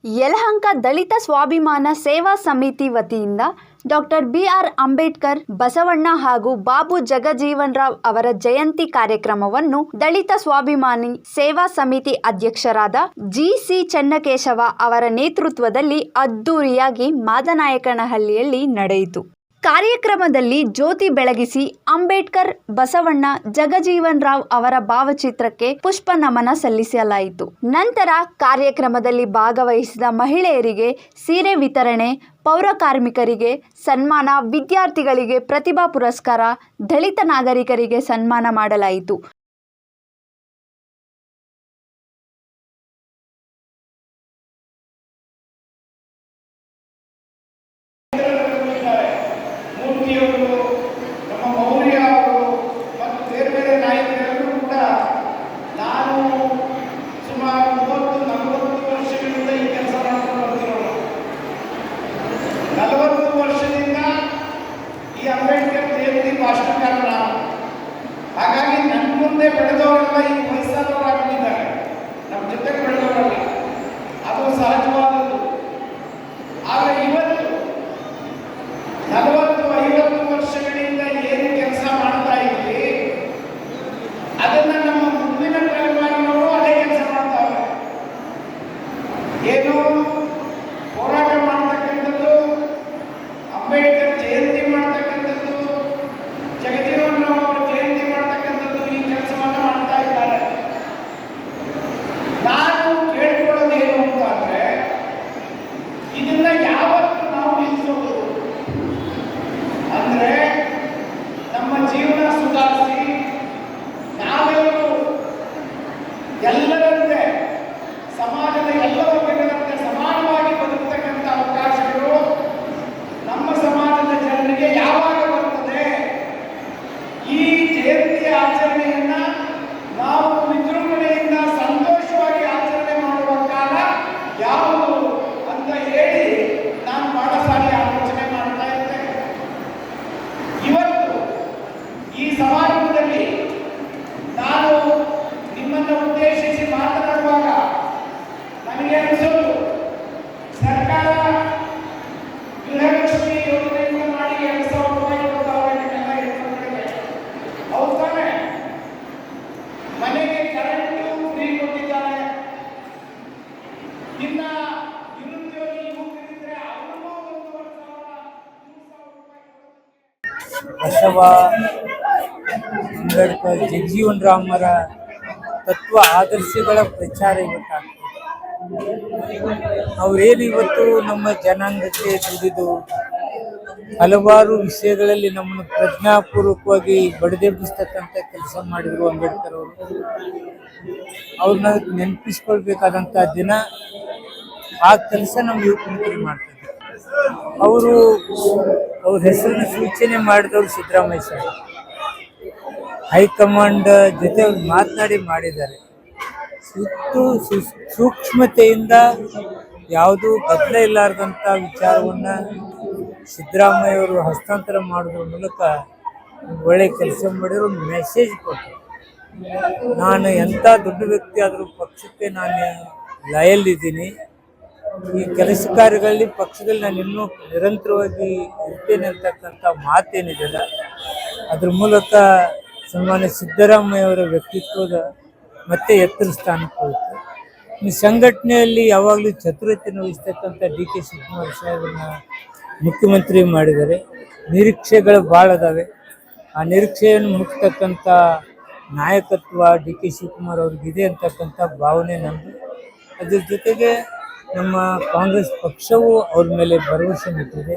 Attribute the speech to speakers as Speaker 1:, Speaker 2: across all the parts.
Speaker 1: ಯಲಹಂಕ ದಲಿತ ಸ್ವಾಭಿಮಾನ ಸೇವಾ ಸಮಿತಿ ವತಿಯಿಂದ ಡಾಕ್ಟರ್ ಬಿ.ಆರ್. ಅಂಬೇಡ್ಕರ್, ಬಸವಣ್ಣ ಹಾಗೂ ಬಾಬು ಜಗಜೀವನ್ ರಾವ್ ಅವರ ಜಯಂತಿ ಕಾರ್ಯಕ್ರಮವನ್ನು ದಲಿತ ಸ್ವಾಭಿಮಾನಿ ಸೇವಾ ಸಮಿತಿ ಅಧ್ಯಕ್ಷರಾದ ಜಿ.ಸಿ. ಚೆನ್ನಕೇಶವ ಅವರ ನೇತೃತ್ವದಲ್ಲಿ ಅದ್ದೂರಿಯಾಗಿ ಮಾದನಾಯಕನಹಳ್ಳಿಯಲ್ಲಿ ನಡೆಯಿತು. ಕಾರ್ಯಕ್ರಮದಲ್ಲಿ ಜ್ಯೋತಿ ಬೆಳಗಿಸಿ ಅಂಬೇಡ್ಕರ್, ಬಸವಣ್ಣ, ಜಗಜೀವನ್ ರಾವ್ ಅವರ ಭಾವಚಿತ್ರಕ್ಕೆ ಪುಷ್ಪ ನಮನ ಸಲ್ಲಿಸಲಾಯಿತು. ನಂತರ ಕಾರ್ಯಕ್ರಮದಲ್ಲಿ ಭಾಗವಹಿಸಿದ ಮಹಿಳೆಯರಿಗೆ ಸೀರೆ ವಿತರಣೆ, ಪೌರ ಕಾರ್ಮಿಕರಿಗೆ ಸನ್ಮಾನ, ವಿದ್ಯಾರ್ಥಿಗಳಿಗೆ ಪ್ರತಿಭಾ ಪುರಸ್ಕಾರ, ದಲಿತ ನಾಗರಿಕರಿಗೆ ಸನ್ಮಾನ ಮಾಡಲಾಯಿತು.
Speaker 2: ನಮ್ಮ ಮೌರ್ಯ ಅವರು ಮತ್ತು ಬೇರೆ ಬೇರೆ ನಾಯಕರೆಲ್ಲರೂ ಕೂಡ ನಾನು ಸುಮಾರು 30-40 ವರ್ಷಗಳಿಂದ ಈ ಕೆಲಸ ಮಾಡ್ಕೊಂಡು ಬರ್ತಿರೋರು. 40 ವರ್ಷದಿಂದ ಈ ಅಂಬೇಡ್ಕರ್ ಜಯಂತಿ ಭಾಷಣಕಾರ ನಾನು. ಹಾಗಾಗಿ ನನ್ನ ಮುಂದೆ ಬೆಳೆದವರೆಲ್ಲ ಈ ವಯಸ್ಸಾದವರಾಗಿದ್ದಾರೆ, ನಮ್ಮ ಜೊತೆ ಬೆಳೆದವರಲ್ಲ. ಅದು ಸಹಜವಾದದ್ದು. ಆದರೆ ಇವತ್ತು 40-50 ವರ್ಷಗಳಿಂದ ಏನು ಕೆಲಸ ಮಾಡ್ತಾ ಇದ್ವಿ, ಅದನ್ನ ನಮ್ಮ ಮುಂದಿನ ತಲೆಮಾರಿನವರು ಅದೇ ಕೆಲಸ ಮಾಡ್ತಾವೆ. ಏನು ಹೋರಾಟ ಮಾಡ್ತಕ್ಕಂಥದ್ದು, ಅಂಬೇಡ್ಕರ್ ಜಯಂತಿ ಮಾಡ್ತಕ್ಕಂಥದ್ದು, ಜಗಜೀವನ್ ರಾವ್ ಅವರ ಜಯಂತಿ ಮಾಡ್ತಕ್ಕಂಥದ್ದು, ಈ ಕೆಲಸವನ್ನ ಮಾಡ್ತಾ ಇದ್ದಾರೆ. ನಾನು ಕೇಳ್ಕೊಳ್ಳೋದೇನು ಅಂತ ಅಂದ್ರೆ, ಇದನ್ನ ಯಾವತ್ತು ನಾವು ನಿಲ್ಲಿಸೋದು ಅಂದ್ರೆ ನಮ್ಮ ಜೀವನ ಸುಧಾರಿಸಿ ನಾವೆಲ್ಲರೂ ಎಲ್ಲರಂತೆ ಸಮಾಜದ ಎಲ್ಲ ವರ್ಗಗಳಂತೆ ಸಮಾನವಾಗಿ ಬದುಕತಕ್ಕಂಥ ಅವಕಾಶಗಳು ನಮ್ಮ ಸಮಾಜದ ಜನರಿಗೆ ಯಾವಾಗ ಬರ್ತದೆ? ಈ ಜಯಂತಿ ಆಚರಣೆಯನ್ನ ನಾವು ವಿಜೃಂಭಣೆಯಿಂದ ಸಂತೋಷವಾಗಿ ಆಚರಣೆ ಮಾಡುವ ಕಾಲ ಯಾವುದು ಅಂತ ಹೇಳಿ ನಾನು ಬಹಳ ಸಾರಿ ಆಲೋಚನೆ ಮಾಡ್ತಾ ಇದ್ದೇನೆ. ಇವತ್ತು ಈ ಸಮಾರಂಭದಲ್ಲಿ ನಾನು ನಿಮ್ಮನ್ನು ಉದ್ದೇಶಿಸಿ ಮಾತನಾಡುವಾಗ ನನಗೆ ಅನಿಸೋದು, ಸರ್ಕಾರ ಗೃಹಲಕ್ಷ್ಮಿ ಯೋಜನೆಯಿಂದ ಮಾಡಿ 2,000 ರೂಪಾಯಿ ಕೊಡ್ತಾವೆ ನಿಮ್ಮೆಲ್ಲ ಹೆಣ್ಮಕ್ಳಿಗೆ. ಹೌದು ತಾನೆ? ಮನೆಗೆ ಕರೆಂಟು ಫ್ರೀ ಕೊಟ್ಟಿದ್ದಾರೆ. ಇನ್ನ ನಿರುದ್ಯೋಗಿ ಯುವಕರಿದ್ರೆ ಅವ್ರಿಗೂ 1,000 ರೂಪಾಯಿ.
Speaker 3: ಬಸವ, ಅಂಬೇಡ್ಕರ್, ಜಗಜೀವನ್ ರಾಮರ ತತ್ವ ಆದರ್ಶಗಳ ಪ್ರಚಾರ ಇವತ್ತಾಗ್ತದೆ. ಅವರೇನು ಇವತ್ತು ನಮ್ಮ ಜನಾಂಗಕ್ಕೆ ದುಡಿದು ಹಲವಾರು ವಿಷಯಗಳಲ್ಲಿ ನಮ್ಮನ್ನು ಪ್ರಜ್ಞಾಪೂರ್ವಕವಾಗಿ ಬಡಿದೆಬ್ಬಿಸ್ತಕ್ಕಂಥ ಕೆಲಸ ಮಾಡಿದರು ಅಂಬೇಡ್ಕರ್ ಅವರು. ಅವ್ರನ್ನ ನೆನಪಿಸ್ಕೊಳ್ಬೇಕಾದಂಥ ದಿನ, ಆ ಕೆಲಸ ನಮ್ಮ ಯುವಕರು ಮಾಡ್ತಾರೆ. ಅವ್ರ ಹೆಸರನ್ನು ಸೂಚನೆ ಮಾಡಿದವರು ಸಿದ್ದರಾಮಯ್ಯ ಸರ್. ಹೈಕಮಾಂಡ್ ಜೊತೆ ಅವ್ರು ಮಾತನಾಡಿ ಮಾಡಿದ್ದಾರೆ. ಸೂಕ್ಷ್ಮತೆಯಿಂದ ಯಾವುದೂ ಗದ್ದಲ ಇಲ್ಲಾರ್ದಂಥ ವಿಚಾರವನ್ನು ಸಿದ್ದರಾಮಯ್ಯವರು ಹಸ್ತಾಂತರ ಮಾಡೋದ್ರ ಮೂಲಕ ಒಳ್ಳೆ ಕೆಲಸ ಮಾಡಿದ್ರು, ಒಂದು ಮೆಸೇಜ್ ಕೊಟ್ಟರು. ನಾನು ಎಂಥ ದೊಡ್ಡ ವ್ಯಕ್ತಿ ಆದರೂ ಪಕ್ಷಕ್ಕೆ ನಾನು ಲಾಯಲ್ ಇದ್ದೀನಿ. ಈ ಕೆಲಸ ಕಾರ್ಯಗಳಲ್ಲಿ ಪಕ್ಷದಲ್ಲಿ ನಾನು ಇನ್ನೂ ನಿರಂತರವಾಗಿ ಇರ್ತೇನೆ ಅಂತಕ್ಕಂಥ ಮಾತೇನಿದೆಯಲ್ಲ, ಅದ್ರ ಮೂಲಕ ಸನ್ಮಾನ್ಯ ಸಿದ್ದರಾಮಯ್ಯವರ ವ್ಯಕ್ತಿತ್ವದ ಮತ್ತೆ ಎತ್ತರ ಸ್ಥಾನಕ್ಕೆ ಹೋಗುತ್ತೆ. ಈ ಸಂಘಟನೆಯಲ್ಲಿ ಯಾವಾಗಲೂ ಚತುರತೆಯನ್ನು ವಹಿಸ್ತಕ್ಕಂಥ ಡಿ.ಕೆ. ಶಿವಕುಮಾರ್ ಸಾಹೇಬರನ್ನ ಮುಖ್ಯಮಂತ್ರಿ ಮಾಡಿದ್ದಾರೆ. ನಿರೀಕ್ಷೆಗಳು ಭಾಳ ಅದಾವೆ. ಆ ನಿರೀಕ್ಷೆಯನ್ನು ಮುಟ್ತಕ್ಕಂಥ ನಾಯಕತ್ವ ಡಿ.ಕೆ. ಶಿವಕುಮಾರ್ ಅವ್ರಿಗಿದೆ ಅಂತಕ್ಕಂಥ ಭಾವನೆ ನಮ್ಮದು. ಅದ್ರ ಜೊತೆಗೆ ನಮ್ಮ ಕಾಂಗ್ರೆಸ್ ಪಕ್ಷವು ಅವ್ರ ಮೇಲೆ ಭರವಸೆ ಇಟ್ಟಿದೆ,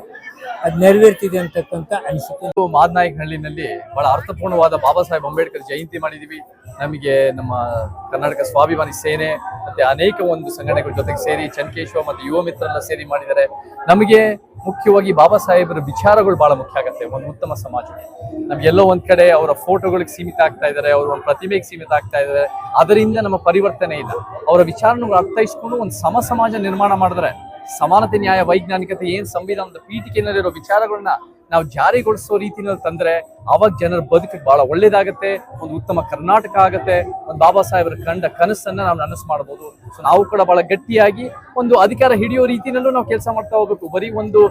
Speaker 3: ಅದು ನೆರವೇರ್ತಿದೆ ಅಂತಕ್ಕಂಥ ಅನಿಸಿಕೆ.
Speaker 4: ಮಾದನಾಯಕನಹಳ್ಳಿನಲ್ಲಿ ಬಹಳ ಅರ್ಥಪೂರ್ಣವಾದ ಬಾಬಾ ಸಾಹೇಬ್ ಅಂಬೇಡ್ಕರ್ ಜಯಂತಿ ಮಾಡಿದ್ದೀವಿ. ನಮಗೆ ನಮ್ಮ ಕರ್ನಾಟಕ ಸ್ವಾಭಿಮಾನಿ ಸೇನೆ ಮತ್ತೆ ಅನೇಕ ಒಂದು ಸಂಘಟನೆಗಳ ಜೊತೆಗೆ ಸೇರಿ ಚೆನ್ನಕೇಶವ ಮತ್ತು ಯುವ ಮಿತ್ರರೆಲ್ಲ ಸೇರಿ ಮಾಡಿದ್ದಾರೆ. ನಮಗೆ ಮುಖ್ಯವಾಗಿ ಬಾಬಾ ಸಾಹೇಬರ ವಿಚಾರಗಳು ಬಹಳ ಮುಖ್ಯ ಆಗುತ್ತೆ ಒಂದು ಉತ್ತಮ ಸಮಾಜ. ನಮ್ಗೆಲ್ಲೋ ಒಂದ್ ಕಡೆ ಅವರ ಫೋಟೋಗಳಿಗೆ ಸೀಮಿತ ಆಗ್ತಾ ಇದ್ದಾರೆ, ಅವರ ಒಂದು ಪ್ರತಿಮೆಗೆ ಸೀಮಿತ ಆಗ್ತಾ ಇದ್ದಾರೆ. ಅದರಿಂದ ನಮ್ಮ ಪರಿವರ್ತನೆ ಇಲ್ಲ. ಅವರ ವಿಚಾರಗಳು ಅರ್ಥೈಸ್ಕೊಂಡು ಒಂದು ಸಮಾಜ ನಿರ್ಮಾಣ ಮಾಡಿದ್ರೆ ಸಮಾನತೆ, ನ್ಯಾಯ, ವೈಜ್ಞಾನಿಕತೆ, ಏನ್ ಸಂವಿಧಾನದ ಪೀಠಿಕೆಯಲ್ಲಿರೋ ವಿಚಾರಗಳನ್ನ ನಾವು ಜಾರಿಗೊಳಿಸೋ ರೀತಿನಲ್ಲಿ ತಂದ್ರೆ ಅವಾಗ ಜನರ ಬದುಕಿಗೆ ಬಹಳ ಒಳ್ಳೇದಾಗತ್ತೆ, ಒಂದು ಉತ್ತಮ ಕರ್ನಾಟಕ ಆಗತ್ತೆ, ಒಂದು ಬಾಬಾ ಸಾಹೇಬರ ಕಂಡ ಕನಸನ್ನ ನಾವು ನನಸು ಮಾಡಬಹುದು. ಸೊ ನಾವು ಕೂಡ ಬಹಳ ಗಟ್ಟಿಯಾಗಿ ಒಂದು ಅಧಿಕಾರ ಹಿಡಿಯೋ ರೀತಿನಲ್ಲೂ ನಾವು ಕೆಲಸ ಮಾಡ್ತಾ ಹೋಗ್ಬೇಕು. ಬರೀ ಒಂದು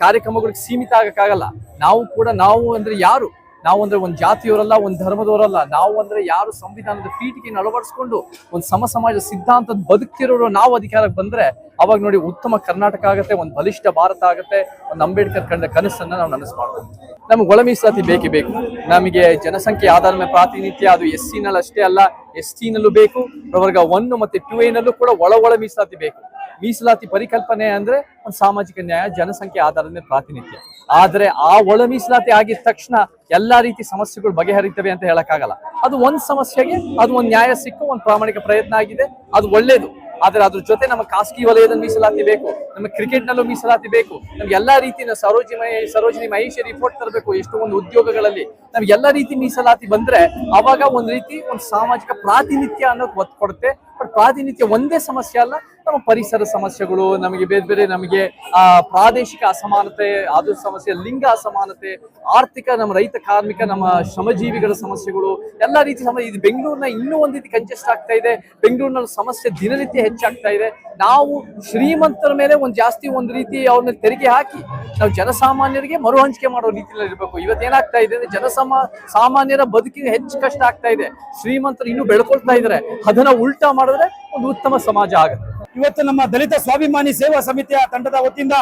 Speaker 4: ಕಾರ್ಯಕ್ರಮಗಳಿಗೆ ಸೀಮಿತ ಆಗಕ್ಕಾಗಲ್ಲ. ನಾವು ಅಂದ್ರೆ ಯಾರು? ನಾವು ಅಂದ್ರೆ ಒಂದು ಜಾತಿಯವರಲ್ಲ, ಒಂದು ಧರ್ಮದವರಲ್ಲ. ನಾವು ಅಂದ್ರೆ ಯಾರು ಸಂವಿಧಾನದ ಪೀಠಿಗೆಯನ್ನು ಅಳವಡಿಸ್ಕೊಂಡು ಒಂದು ಸಮಾಜ ಸಿದ್ಧಾಂತದ ಬದುಕ್ತಿರೋರು ನಾವು ಅಧಿಕಾರಕ್ಕೆ ಬಂದ್ರೆ ಅವಾಗ ನೋಡಿ ಉತ್ತಮ ಕರ್ನಾಟಕ ಆಗತ್ತೆ, ಒಂದು ಬಲಿಷ್ಠ ಭಾರತ ಆಗತ್ತೆ, ಒಂದು ಅಂಬೇಡ್ಕರ್ ಕಂಡ ಕನಸನ್ನ ನಾವು ನನಸು ಮಾಡ್ಬೋದು. ನಮ್ಗೆ ಒಳ ಮೀಸಲಾತಿ ಬೇಕೇ ಬೇಕು. ನಮಗೆ ಜನಸಂಖ್ಯೆ ಆಧಾರದ ಮೇಲೆ ಪ್ರಾತಿನಿಧ್ಯ, ಅದು SC ನಲ್ಲಿ ಅಷ್ಟೇ ಅಲ್ಲ, ST ನಲ್ಲೂ ಬೇಕು, ಪ್ರವರ್ಗ 1 ಮತ್ತೆ 2A ನಲ್ಲೂ ಕೂಡ ಒಳ ಮೀಸಲಾತಿ ಬೇಕು. ಮೀಸಲಾತಿ ಪರಿಕಲ್ಪನೆ ಅಂದ್ರೆ ಒಂದು ಸಾಮಾಜಿಕ ನ್ಯಾಯ, ಜನಸಂಖ್ಯೆ ಆಧಾರದ ಮೇಲೆ ಪ್ರಾತಿನಿಧ್ಯ. ಆದ್ರೆ ಆ ಒಳ ಮೀಸಲಾತಿ ಆಗಿದ ತಕ್ಷಣ ಎಲ್ಲಾ ರೀತಿ ಸಮಸ್ಯೆಗಳು ಬಗೆಹರಿತವೆ ಅಂತ ಹೇಳಕ್ಕಾಗಲ್ಲ. ಅದು ಒಂದ್ ಸಮಸ್ಯೆಗೆ ಅದು ಒಂದು ನ್ಯಾಯ ಸಿಕ್ಕು ಒಂದು ಪ್ರಾಮಾಣಿಕ ಪ್ರಯತ್ನ ಆಗಿದೆ, ಅದು ಒಳ್ಳೇದು. ಆದ್ರೆ ಅದ್ರ ಜೊತೆ ನಮ್ಮ ಖಾಸಗಿ ವಲಯದ ಮೀಸಲಾತಿ ಬೇಕು, ನಮ್ಮ ಕ್ರಿಕೆಟ್ ನಲ್ಲೂ ಮೀಸಲಾತಿ ಬೇಕು, ನಮ್ಗೆ ಎಲ್ಲಾ ರೀತಿಯ ಸರೋಜಿನಿ ಮಹೇಶ್ ರಿಪೋರ್ಟ್ ತರಬೇಕು. ಎಷ್ಟು ಒಂದು ಉದ್ಯೋಗಗಳಲ್ಲಿ ನಮ್ಗೆ ಎಲ್ಲಾ ರೀತಿ ಮೀಸಲಾತಿ ಬಂದ್ರೆ ಅವಾಗ ಒಂದ್ ರೀತಿ ಒಂದು ಸಾಮಾಜಿಕ ಪ್ರಾತಿನಿಧ್ಯ ಅನ್ನೋದು ಒತ್ತು ಕೊಡುತ್ತೆ. ಬಟ್ ಪ್ರಾತಿನಿಧ್ಯ ಒಂದೇ ಸಮಸ್ಯೆ ಅಲ್ಲ, ನಮ್ಮ ಪರಿಸರ ಸಮಸ್ಯೆಗಳು, ನಮಗೆ ಬೇರೆ ನಮಗೆ ಪ್ರಾದೇಶಿಕ ಅಸಮಾನತೆ, ಅದು ಸಮಸ್ಯೆ, ಲಿಂಗ ಅಸಮಾನತೆ, ಆರ್ಥಿಕ, ನಮ್ಮ ರೈತ ಕಾರ್ಮಿಕ, ನಮ್ಮ ಶ್ರಮಜೀವಿಗಳ ಸಮಸ್ಯೆಗಳು, ಎಲ್ಲಾ ರೀತಿ ಸಮಸ್ಯೆ. ಇದು ಬೆಂಗಳೂರಿನ ಇನ್ನೂ ಒಂದ್ ರೀತಿ ಕಂಜೆಸ್ಟ್ ಆಗ್ತಾ ಇದೆ. ಬೆಂಗಳೂರಿನಲ್ಲಿ ಸಮಸ್ಯೆ ದಿನನಿತ್ಯ ಹೆಚ್ಚಾಗ್ತಾ ಇದೆ. ನಾವು ಶ್ರೀಮಂತರ ಮೇಲೆ ಒಂದು ರೀತಿ ಅವ್ರನ್ನ ತೆರಿಗೆ ಹಾಕಿ ನಾವು ಜನಸಾಮಾನ್ಯರಿಗೆ ಮರು ಹಂಚಿಕೆ ಮಾಡೋ ರೀತಿಯಲ್ಲಿ ಇರಬೇಕು. ಇವತ್ತೇನಾಗ್ತಾ ಇದೆ ಅಂದ್ರೆ ಸಾಮಾನ್ಯರ ಬದುಕಿಗೆ ಹೆಚ್ಚು ಕಷ್ಟ ಆಗ್ತಾ ಇದೆ. ಶ್ರೀಮಂತರು ಇನ್ನೂ ಬೆಳ್ಕೊಳ್ತಾ ಇದ್ದಾರೆ. ಅದನ್ನ ಉಲ್ಟಾ ಮಾಡಿದ್ರೆ ಒಂದು ಉತ್ತಮ ಸಮಾಜ ಆಗುತ್ತೆ.
Speaker 5: ಇವತ್ತು ನಮ್ಮ ದಲಿತ ಸ್ವಾಭಿಮಾನಿ ಸೇವಾ ಸಮಿತಿಯ ತಂಡದ ವತಿಯಿಂದ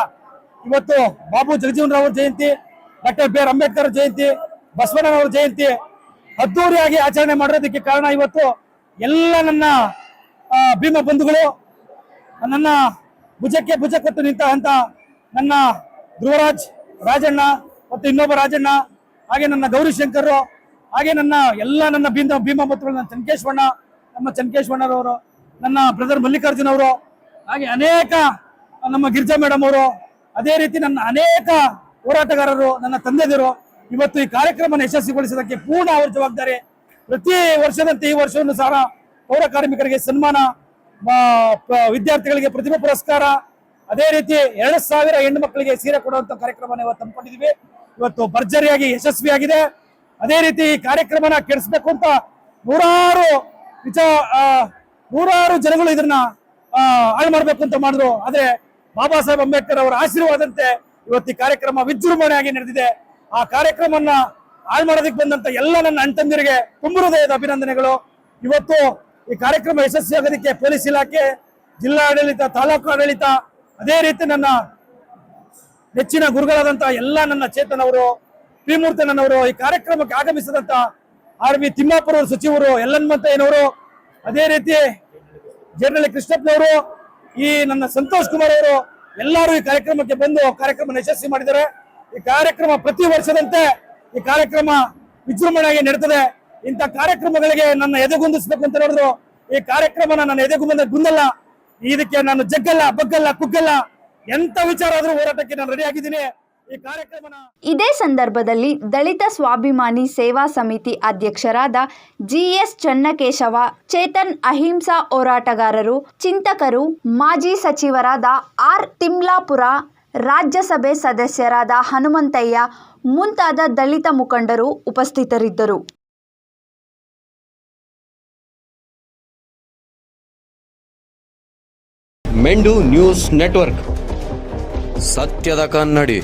Speaker 5: ಇವತ್ತು ಬಾಬು ಜಗಜೀವನ್ ರಾವ್ ಜಯಂತಿ, ಡಾಕ್ಟರ್ ಬಿ.ಆರ್. ಅಂಬೇಡ್ಕರ್ ಜಯಂತಿ, ಬಸವಣ್ಣನವರ ಜಯಂತಿ ಅದ್ದೂರಿಯಾಗಿ ಆಚರಣೆ ಮಾಡೋದಕ್ಕೆ ಕಾರಣ ಇವತ್ತು ಎಲ್ಲ ನನ್ನ ಭೀಮ ಬಂಧುಗಳು, ನನ್ನ ಭುಜಕ್ಕೆ ಭುಜ ಕೊಟ್ಟು ನಿಂತ ನನ್ನ ಧ್ರುವರಾಜ್ ರಾಜಣ್ಣ ಮತ್ತು ಇನ್ನೊಬ್ಬ ರಾಜಣ್ಣ, ಹಾಗೆ ನನ್ನ ಗೌರಿಶಂಕರ್, ಹಾಗೆ ನನ್ನ ಭೀಮ ಬಂಧುಗಳು, ನನ್ನ ಚನ್ಕೇಶ್ವಣ್ಣರವರು, ನನ್ನ ಬ್ರದರ್ ಮಲ್ಲಿಕಾರ್ಜುನ್ ಅವರು, ಹಾಗೆ ಅನೇಕ ನಮ್ಮ ಗಿರಿಜಾ ಮೇಡಮ್ ಅವರು, ಅದೇ ರೀತಿ ನನ್ನ ಅನೇಕ ಹೋರಾಟಗಾರರು, ನನ್ನ ತಂದೆದಿರು ಇವತ್ತು ಈ ಕಾರ್ಯಕ್ರಮವನ್ನು ಯಶಸ್ವಿಗೊಳಿಸೋದಕ್ಕೆ ಪೂರ್ಣ ಅವರ ಜವಾಬ್ದಾರಿ. ಪ್ರತಿ ವರ್ಷದಂತೆ ಈ ವರ್ಷವನ್ನು ಸಹ ಪೌರ ಕಾರ್ಮಿಕರಿಗೆ ಸನ್ಮಾನ, ವಿದ್ಯಾರ್ಥಿಗಳಿಗೆ ಪ್ರತಿಭಾ ಪುರಸ್ಕಾರ, ಅದೇ ರೀತಿ 2,000 ಹೆಣ್ಣು ಮಕ್ಕಳಿಗೆ ಸೀರೆ ಕೊಡುವಂತ ಕಾರ್ಯಕ್ರಮವನ್ನು ಇವತ್ತು ಹಮ್ಮಿಕೊಂಡಿದ್ದೀವಿ. ಇವತ್ತು ಭರ್ಜರಿಯಾಗಿ ಯಶಸ್ವಿಯಾಗಿದೆ. ಅದೇ ರೀತಿ ಈ ಕಾರ್ಯಕ್ರಮನ ಕೆಡಿಸ್ಬೇಕು ಅಂತ ನೂರಾರು ಜನಗಳು ಇದನ್ನ ಹಾಳು ಮಾಡ್ಬೇಕು ಅಂತ ಮಾಡಿದ್ರು. ಆದ್ರೆ ಬಾಬಾ ಸಾಹೇಬ್ ಅಂಬೇಡ್ಕರ್ ಅವರ ಆಶೀರ್ವಾದಂತೆ ಇವತ್ತು ಈ ಕಾರ್ಯಕ್ರಮ ವಿಜೃಂಭಣೆಯಾಗಿ ನಡೆದಿದೆ. ಆ ಕಾರ್ಯಕ್ರಮವನ್ನ ಹಾಳು ಮಾಡೋದಕ್ಕೆ ಬಂದಂತ ಎಲ್ಲ ನನ್ನ ಅಣ್ತಂದಿರಿಗೆ ತುಂಬ ಹೃದಯದ ಅಭಿನಂದನೆಗಳು. ಇವತ್ತು ಈ ಕಾರ್ಯಕ್ರಮ ಯಶಸ್ವಿಯಾಗೋದಕ್ಕೆ ಪೊಲೀಸ್ ಇಲಾಖೆ, ಜಿಲ್ಲಾ ಆಡಳಿತ, ತಾಲೂಕು ಆಡಳಿತ, ಅದೇ ರೀತಿ ನನ್ನ ನೆಚ್ಚಿನ ಗುರುಗಳಾದಂತಹ ಎಲ್ಲ ನನ್ನ ಚೇತನ್ ಅವರು, ಶ್ರೀಮೂರ್ತನವರು, ಈ ಕಾರ್ಯಕ್ರಮಕ್ಕೆ ಆಗಮಿಸಿದಂತ RV ತಿಮ್ಮಾಪುರ ಸಚಿವರು, ಯಲ್ಲನ್ಮಂತಯ್ಯನವರು, ಅದೇ ರೀತಿ ಜೇರ್ನಳ್ಳಿ ಕೃಷ್ಣಪ್ಪನವರು, ಈ ನನ್ನ ಸಂತೋಷ್ ಕುಮಾರ್ ಅವರು, ಎಲ್ಲರೂ ಈ ಕಾರ್ಯಕ್ರಮಕ್ಕೆ ಬಂದು ಕಾರ್ಯಕ್ರಮ ಯಶಸ್ವಿ ಮಾಡಿದ್ದಾರೆ. ಈ ಕಾರ್ಯಕ್ರಮ ಪ್ರತಿ ವರ್ಷದಂತೆ ಈ ಕಾರ್ಯಕ್ರಮ ವಿಜೃಂಭಣೆಯಾಗಿ ನಡೀತದೆ. ಇಂಥ ಕಾರ್ಯಕ್ರಮಗಳಿಗೆ ನನ್ನ ಎದೆಗುಂದಿಸ್ಬೇಕು ಅಂತ ಹೇಳಿದ್ರು. ಈ ಕಾರ್ಯಕ್ರಮನ ನನ್ನ ಎದೆಗುಂದಲ್ಲ, ಇದಕ್ಕೆ ನಾನು ಜಗ್ಗಲ್ಲ, ಬಗ್ಗಲ್ಲ, ಕುಗ್ಗಲ್ಲ, ಎಂತ ವಿಚಾರ ಆದ್ರೂ ಹೋರಾಟಕ್ಕೆ ನಾನು ರೆಡಿ ಆಗಿದ್ದೀನಿ.
Speaker 1: ಇದೇ ಸಂದರ್ಭದಲ್ಲಿ ದಲಿತ ಸ್ವಾಭಿಮಾನಿ ಸೇವಾ ಸಮಿತಿ ಅಧ್ಯಕ್ಷರಾದ GS ಚನ್ನಕೇಶವ, ಚೇತನ್ ಅಹಿಂಸಾ ಹೋರಾಟಗಾರರು, ಚಿಂತಕರು, ಮಾಜಿ ಸಚಿವರಾದ R ತಿಮ್ಲಾಪುರ, ರಾಜ್ಯಸಭೆ ಸದಸ್ಯರಾದ ಹನುಮಂತಯ್ಯ ಮುಂತಾದ ದಲಿತ ಮುಖಂಡರು ಉಪಸ್ಥಿತರಿದ್ದರು.
Speaker 6: ಮೆಂಡು ನ್ಯೂಸ್ ನೆಟ್ವರ್ಕ್, ಸತ್ಯದ ಕನ್ನಡಿ.